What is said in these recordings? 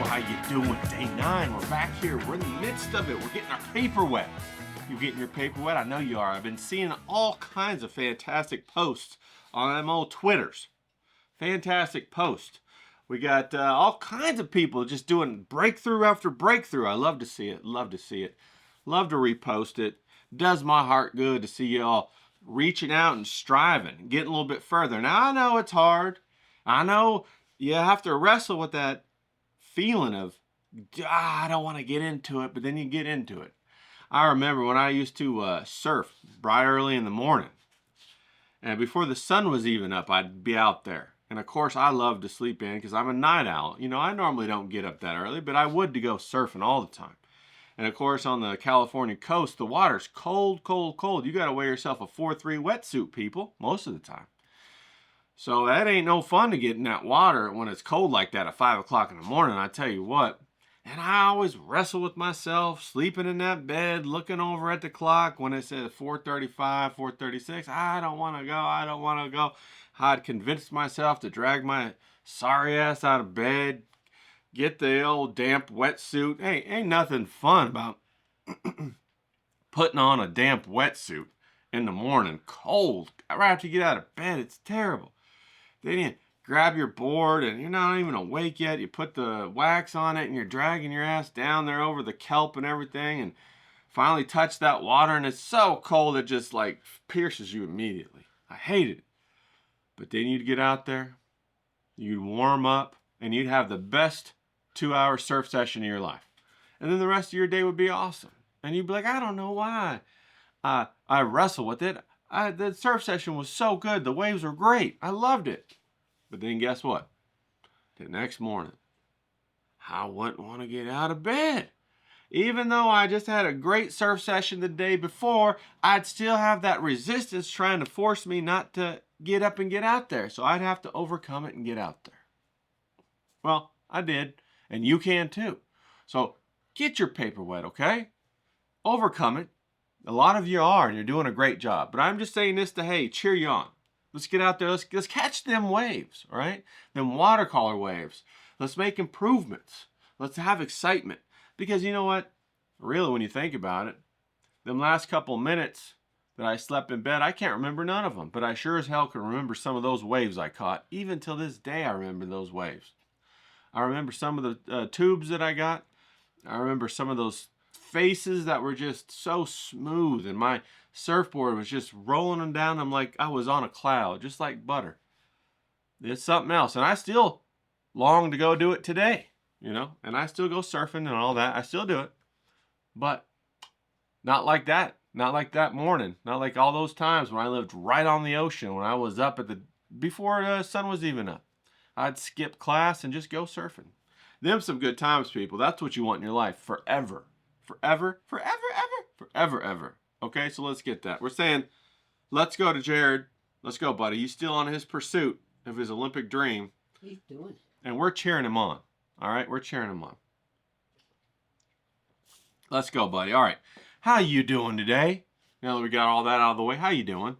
How you doing? Day 9. We're back here. We're in the midst of it. We're getting our paper wet. You getting your paper wet? I know you are. I've been seeing all kinds of fantastic posts on them old Twitters. Fantastic posts. We got all kinds of people just doing breakthrough after breakthrough. I love to see it. Love to see it. Love to repost it. Does my heart good to see y'all reaching out and striving, getting a little bit further. Now, I know it's hard. I know you have to wrestle with that feeling of, I don't want to get into it, but then you get into it. I remember when I used to surf bright early in the morning. And before the sun was even up, I'd be out there. And of course, I love to sleep in because I'm a night owl. You know, I normally don't get up that early, but I would to go surfing all the time. And of course, on the California coast, the water's cold, cold, cold. You got to wear yourself a 4-3 wetsuit, people, most of the time. So that ain't no fun to get in that water when it's cold like that at 5 o'clock in the morning, I tell you what. And I always wrestle with myself, sleeping in that bed, looking over at the clock when it says 4:35, 4:36. I don't want to go, I don't want to go. I'd convinced myself to drag my sorry ass out of bed, get the old damp wetsuit. Hey, ain't nothing fun about putting on a damp wetsuit in the morning, cold. Right after you get out of bed, it's terrible. Then you grab your board and you're not even awake yet. You put the wax on it and you're dragging your ass down there over the kelp and everything and finally touch that water and it's so cold it just like pierces you immediately. I hated it. But then you'd get out there, you'd warm up, and you'd have the best 2-hour surf session of your life. And then the rest of your day would be awesome. And you'd be like, I don't know why. I wrestle with it. The surf session was so good. The waves were great. I loved it. But then guess what? The next morning, I wouldn't want to get out of bed. Even though I just had a great surf session the day before, I'd still have that resistance trying to force me not to get up and get out there. So I'd have to overcome it and get out there. Well, I did. And you can too. So get your paper wet, okay? Overcome it. A lot of you are, and you're doing a great job. But I'm just saying this to, hey, cheer you on. Let's get out there. Let's catch them waves, all right? Them watercolor waves. Let's make improvements. Let's have excitement. Because you know what? Really, when you think about it, them last couple minutes that I slept in bed, I can't remember none of them. But I sure as hell can remember some of those waves I caught. Even till this day, I remember those waves. I remember some of the tubes that I got. I remember some of those faces that were just so smooth, and my surfboard was just rolling them down. I'm like I was on a cloud, just like butter. It's something else, and I still long to go do it today, you know. And I still go surfing and all that. I still do it, but not like that. Not like that morning. Not like all those times when I lived right on the ocean. When I was up at before the sun was even up, I'd skip class and just go surfing. Them some good times, people. That's what you want in your life forever. Forever, forever, ever, forever, ever. Okay, so let's get that. We're saying, let's go to Jared. Let's go, buddy. He's still on his pursuit of his Olympic dream. He's doing it. And we're cheering him on. All right, we're cheering him on. Let's go, buddy. All right, how you doing today? Now that we got all that out of the way, how you doing?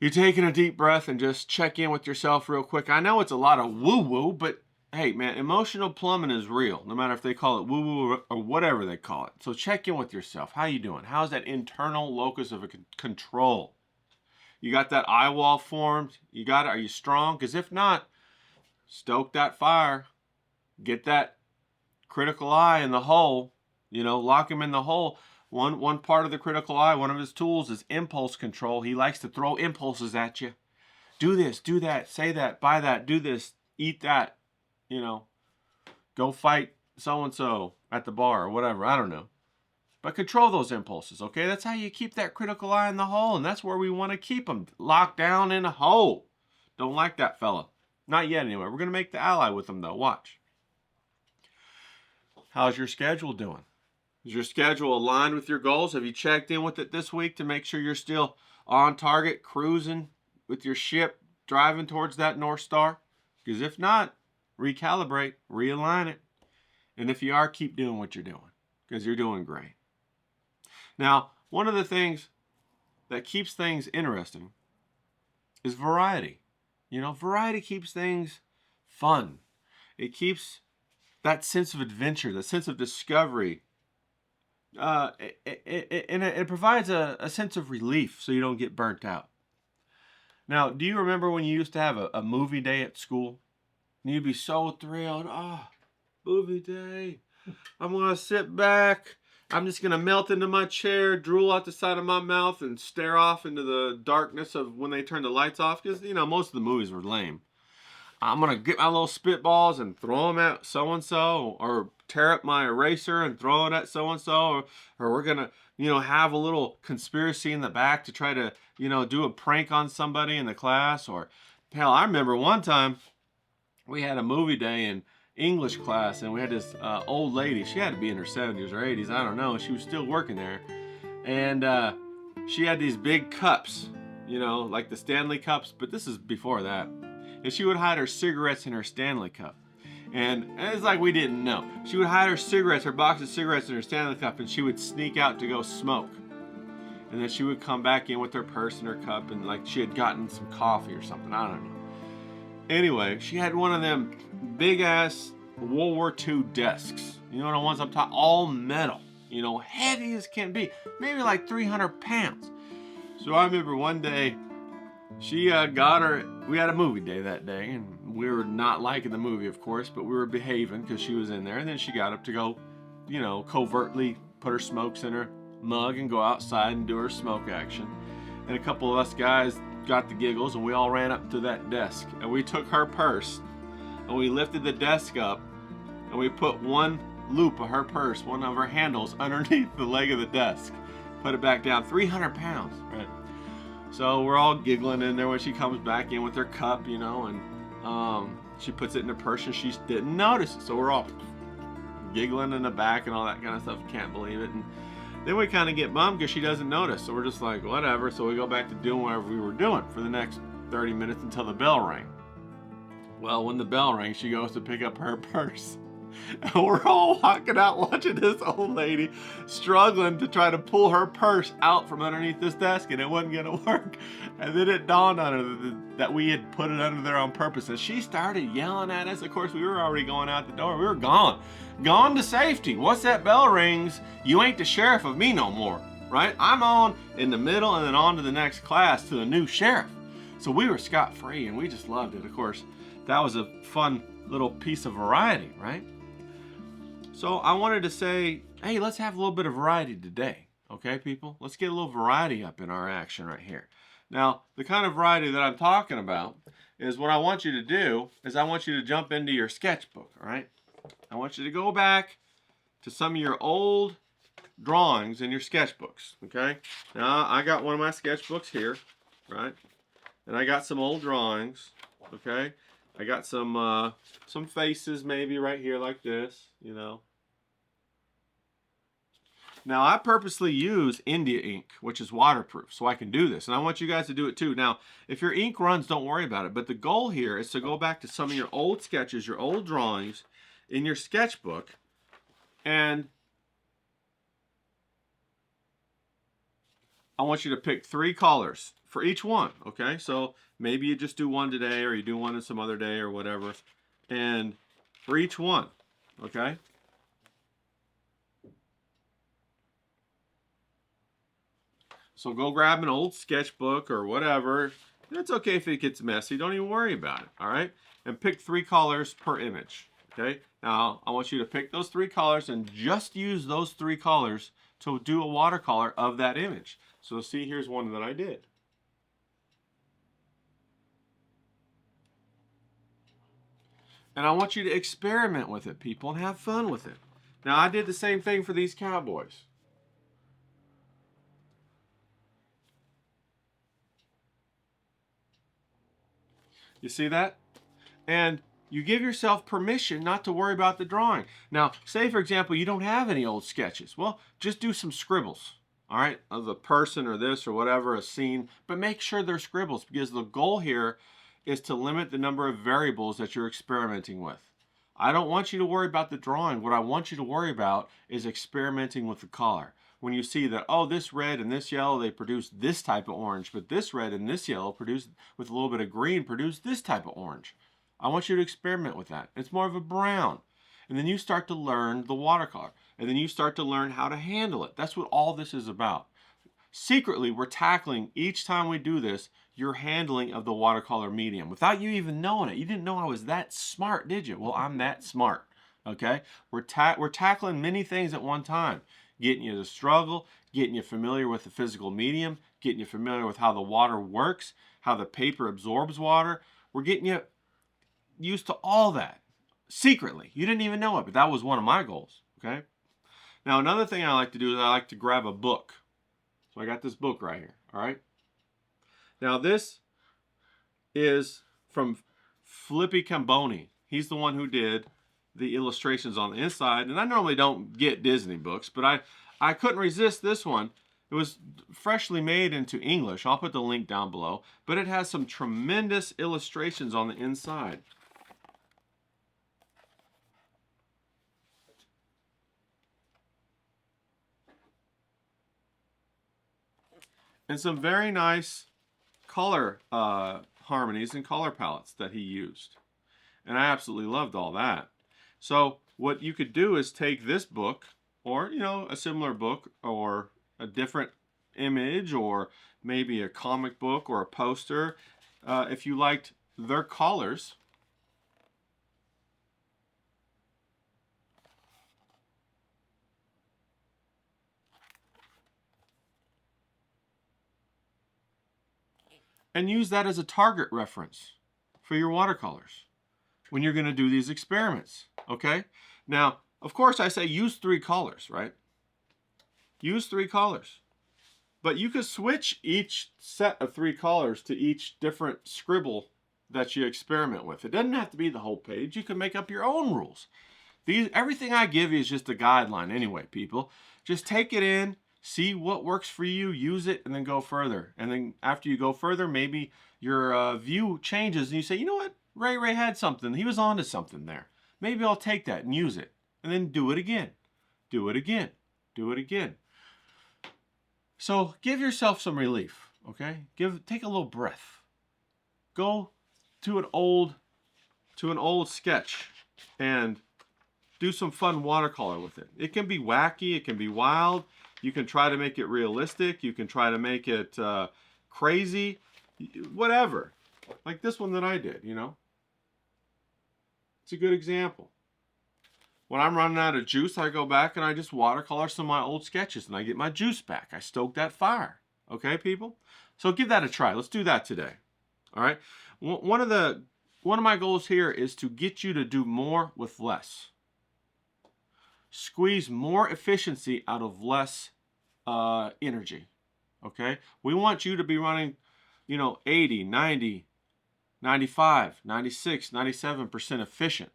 You taking a deep breath and just check in with yourself real quick. I know it's a lot of woo-woo, but hey, man, emotional plumbing is real, no matter if they call it woo-woo or whatever they call it. So check in with yourself. How you doing? How's that internal locus of control? You got that eye wall formed? You got it? Are you strong? Because if not, stoke that fire. Get that critical eye in the hole. You know, lock him in the hole. One part of the critical eye, one of his tools is impulse control. He likes to throw impulses at you. Do this, do that, say that, buy that, do this, eat that. You know, go fight so-and-so at the bar or whatever. I don't know. But control those impulses, okay? That's how you keep that critical eye in the hole, and that's where we want to keep them. Locked down in a hole. Don't like that fella. Not yet, anyway. We're going to make the ally with him, though. Watch. How's your schedule doing? Is your schedule aligned with your goals? Have you checked in with it this week to make sure you're still on target, cruising with your ship, driving towards that North Star? Because if not, recalibrate, realign it. And if you are, keep doing what you're doing because you're doing great. Now, one of the things that keeps things interesting is variety. You know, variety keeps things fun. It keeps that sense of adventure, that sense of discovery. And it provides a sense of relief so you don't get burnt out. Now, do you remember when you used to have a movie day at school? And you'd be so thrilled. Oh, movie day. I'm going to sit back. I'm just going to melt into my chair, drool out the side of my mouth, and stare off into the darkness of when they turn the lights off. Because, most of the movies were lame. I'm going to get my little spitballs and throw them at so-and-so, or tear up my eraser and throw it at so-and-so, or we're going to, have a little conspiracy in the back to try to, do a prank on somebody in the class. Or, hell, I remember one time we had a movie day in English class, and we had this old lady. She had to be in her 70s or 80s, I don't know. She was still working there. And she had these big cups, like the Stanley cups, but this is before that. And she would hide her cigarettes in her Stanley cup. And it's like we didn't know. She would hide her cigarettes, her box of cigarettes in her Stanley cup, and she would sneak out to go smoke. And then she would come back in with her purse and her cup, and like she had gotten some coffee or something, I don't know. Anyway, she had one of them big ass World War II desks. You know the ones I'm talking, all metal, heavy as can be, maybe like 300 pounds. So I remember one day, she got her, we had a movie day that day, and we were not liking the movie, of course, but we were behaving because she was in there. And then she got up to go, covertly put her smokes in her mug and go outside and do her smoke action. And a couple of us guys got the giggles, and we all ran up to that desk, and we took her purse, and we lifted the desk up, and we put one loop of her purse, one of her handles, underneath the leg of the desk. Put it back down, 300 pounds, right? So we're all giggling in there when she comes back in with her cup, and she puts it in her purse, and she didn't notice it. So we're all giggling in the back and all that kind of stuff. Can't believe it. And then we kind of get bummed because she doesn't notice. So we're just like, whatever. So we go back to doing whatever we were doing for the next 30 minutes until the bell rang. Well, when the bell rang, she goes to pick up her purse. And we're all walking out watching this old lady struggling to try to pull her purse out from underneath this desk, and it wasn't going to work. And then it dawned on her that we had put it under there on purpose, and she started yelling at us. Of course, we were already going out the door. We were gone to safety. Once that bell rings, you ain't the sheriff of me no more, right? I'm on in the middle and then on to the next class to the new sheriff. So we were scot-free, and we just loved it. Of course, that was a fun little piece of variety, right? So I wanted to say, hey, let's have a little bit of variety today. Okay, people? Let's get a little variety up in our action right here. Now, the kind of variety that I'm talking about is what I want you to do is I want you to jump into your sketchbook, all right? I want you to go back to some of your old drawings in your sketchbooks, okay? Now, I got one of my sketchbooks here, right? And I got some old drawings, okay? I got some faces maybe right here like this, Now, I purposely use India ink, which is waterproof, so I can do this. And I want you guys to do it too. Now, if your ink runs, don't worry about it. But the goal here is to go back to some of your old sketches, your old drawings in your sketchbook. And I want you to pick 3 colors for each one, okay? So maybe you just do one today, or you do one some other day or whatever. And for each one, okay? So go grab an old sketchbook or whatever. It's okay if it gets messy. Don't even worry about it, all right? And pick 3 colors per image, okay? Now, I want you to pick those 3 colors and just use those 3 colors to do a watercolor of that image. So see, here's one that I did. And I want you to experiment with it, people, and have fun with it. Now, I did the same thing for these cowboys. You see that? And you give yourself permission not to worry about the drawing. Now, say, for example, you don't have any old sketches. Well, just do some scribbles, all right, of a person or this or whatever, a scene. But make sure they're scribbles, because the goal here is to limit the number of variables that you're experimenting with. I don't want you to worry about the drawing. What I want you to worry about is experimenting with the color. When you see that, oh, this red and this yellow, they produce this type of orange, but this red and this yellow produce, with a little bit of green, produce this type of orange. I want you to experiment with that. It's more of a brown. And then you start to learn the watercolor. And then you start to learn how to handle it. That's what all this is about. Secretly, we're tackling, each time we do this, your handling of the watercolor medium without you even knowing it. You didn't know I was that smart, did you? Well, I'm that smart, okay? We're tackling many things at one time. Getting you to struggle, getting you familiar with the physical medium, getting you familiar with how the water works, how the paper absorbs water. We're getting you used to all that. Secretly. You didn't even know it, but that was one of my goals, okay? Now, another thing I like to do is I like to grab a book. So I got this book right here, all right? Now, this is from Flippy Camboni. He's the one who did the illustrations on the inside. And I normally don't get Disney books, but I couldn't resist this one. It was freshly made into English. I'll put the link down below. But it has some tremendous illustrations on the inside. And some very nice color harmonies and color palettes that he used. And I absolutely loved all that. So what you could do is take this book, or a similar book, or a different image, or maybe a comic book or a poster, if you liked their colors. And use that as a target reference for your watercolors when you're going to do these experiments, okay? Now, of course, I say use 3 colors, right? Use 3 colors. But you could switch each set of 3 colors to each different scribble that you experiment with. It doesn't have to be the whole page. You can make up your own rules. Everything I give you is just a guideline anyway, people. Just take it in, see what works for you, use it, and then go further. And then after you go further, maybe your view changes and you say, you know what? Ray had something. He was onto something there. Maybe I'll take that and use it. And then do it again. Do it again. Do it again. So give yourself some relief, okay? Take a little breath. Go to an old sketch and do some fun watercolor with it. It can be wacky, it can be wild. You can try to make it realistic. You can try to make it crazy, whatever. Like this one that I did, It's a good example. When I'm running out of juice, I go back and I just watercolor some of my old sketches and I get my juice back. I stoke that fire. Okay, people? So give that a try. Let's do that today. All right? One of my goals here is to get you to do more with less. Squeeze more efficiency out of less energy. Okay? We want you to be running, 80, 90, 95, 96, 97% efficient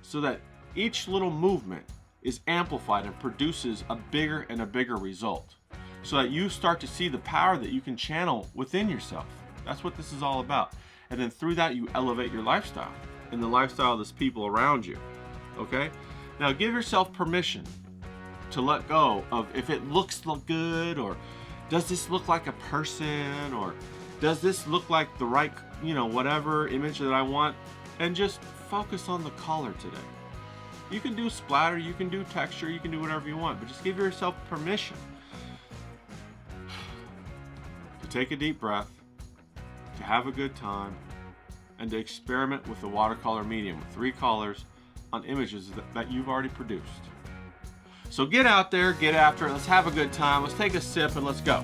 so that each little movement is amplified and produces a bigger and a bigger result so that you start to see the power that you can channel within yourself. That's what this is all about. And then through that, you elevate your lifestyle and the lifestyle of the people around you. Okay? Now give yourself permission to let go of if it looks good, or does this look like a person, or does this look like the right, whatever image that I want, and just focus on the color today. You can do splatter, you can do texture, you can do whatever you want, but just give yourself permission to take a deep breath, to have a good time, and to experiment with the watercolor medium with 3 colors on images that you've already produced. So get out there, get after it, let's have a good time, let's take a sip and let's go.